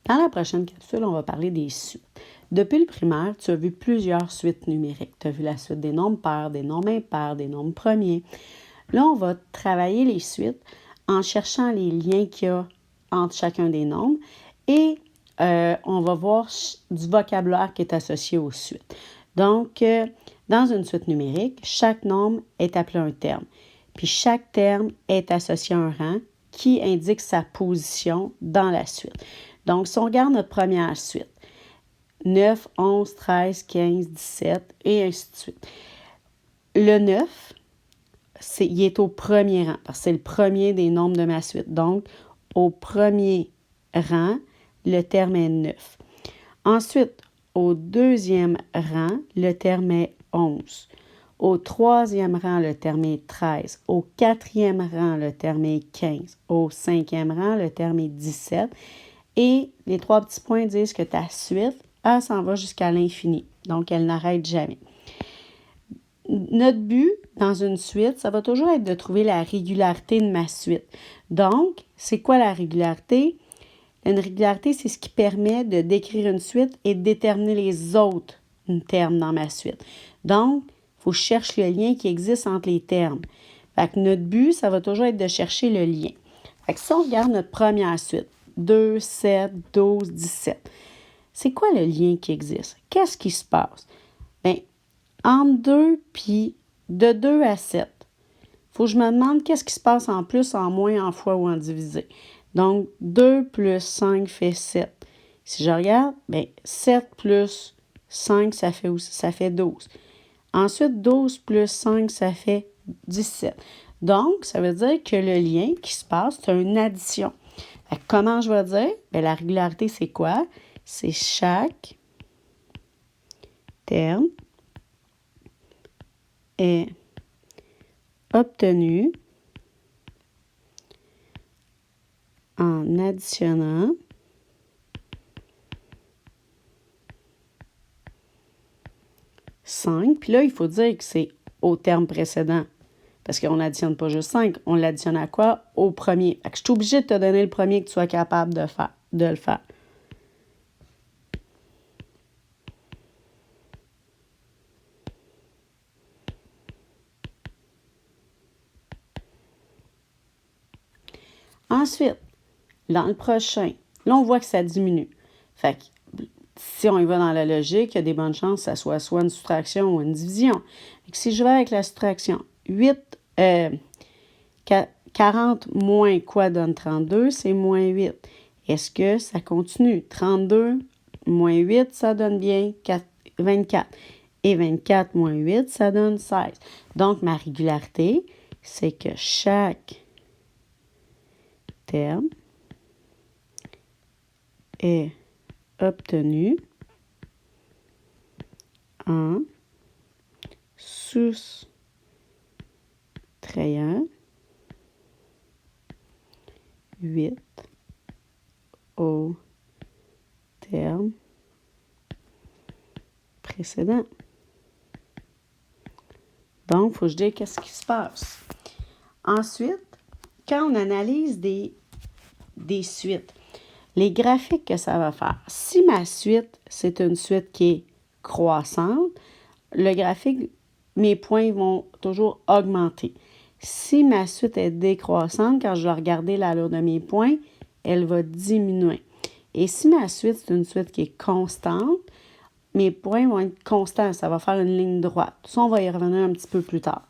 Dans la prochaine capsule, on va parler des suites. Depuis le primaire, tu as vu plusieurs suites numériques. Tu as vu la suite des nombres pairs, des nombres impairs, des nombres premiers. Là, on va travailler les suites en cherchant les liens qu'il y a entre chacun des nombres et on va voir du vocabulaire qui est associé aux suites. Donc, dans une suite numérique, chaque nombre est appelé un terme. Puis chaque terme est associé à un rang qui indique sa position dans la suite. Donc, si on regarde notre première suite, 9, 11, 13, 15, 17 et ainsi de suite. Le 9, il est au premier rang parce que c'est le premier des nombres de ma suite. Donc, au premier rang, le terme est 9. Ensuite, au deuxième rang, le terme est 11. Au troisième rang, le terme est 13. Au quatrième rang, le terme est 15. Au cinquième rang, le terme est 17. Et les 3 petits points disent que ta suite, elle s'en va jusqu'à l'infini. Donc, elle n'arrête jamais. Notre but dans une suite, ça va toujours être de trouver la régularité de ma suite. Donc, c'est quoi la régularité? Une régularité, c'est ce qui permet de décrire une suite et de déterminer les autres termes dans ma suite. Donc, il faut que je cherche le lien qui existe entre les termes. Fait que notre but, ça va toujours être de chercher le lien. Fait que si on regarde notre première suite, 2, 7, 12, 17, c'est quoi le lien qui existe? Qu'est-ce qui se passe? Bien, entre 2 puis de 2 à 7, il faut que je me demande qu'est-ce qui se passe en plus, en moins, en fois ou en divisé. Donc, 2 plus 5 fait 7. Si je regarde, bien, 7 plus 5, ça fait 12. Ensuite, 12 plus 5, ça fait 17. Donc, ça veut dire que le lien qui se passe, c'est une addition. Fait que comment je vais dire? Bien, la régularité, c'est quoi? C'est chaque terme est obtenu en additionnant cinq. Puis là, il faut dire que c'est au terme précédent. Parce qu'on n'additionne pas juste 5. On l'additionne à quoi? Au premier. Fait que je suis obligée de te donner le premier que tu sois capable de le faire. Ensuite, dans le prochain, là, on voit que ça diminue. Fait que si on y va dans la logique, il y a des bonnes chances que ça soit une soustraction ou une division. Fait que si je vais avec la soustraction, 40 moins quoi donne 32? C'est moins 8. Est-ce que ça continue? 32 moins 8, ça donne bien 24. Et 24 moins 8, ça donne 16. Donc, ma régularité, c'est que chaque terme est obtenu en soustrayant 8 au terme précédent. Donc, il faut que je dise qu'est-ce qui se passe. Ensuite, quand on analyse des suites, les graphiques que ça va faire, si ma suite, c'est une suite qui est croissante, le graphique, mes points vont toujours augmenter. Si ma suite est décroissante, quand je vais regarder l'allure de mes points, elle va diminuer. Et si ma suite, c'est une suite qui est constante, mes points vont être constants. Ça va faire une ligne droite. Ça, on va y revenir un petit peu plus tard.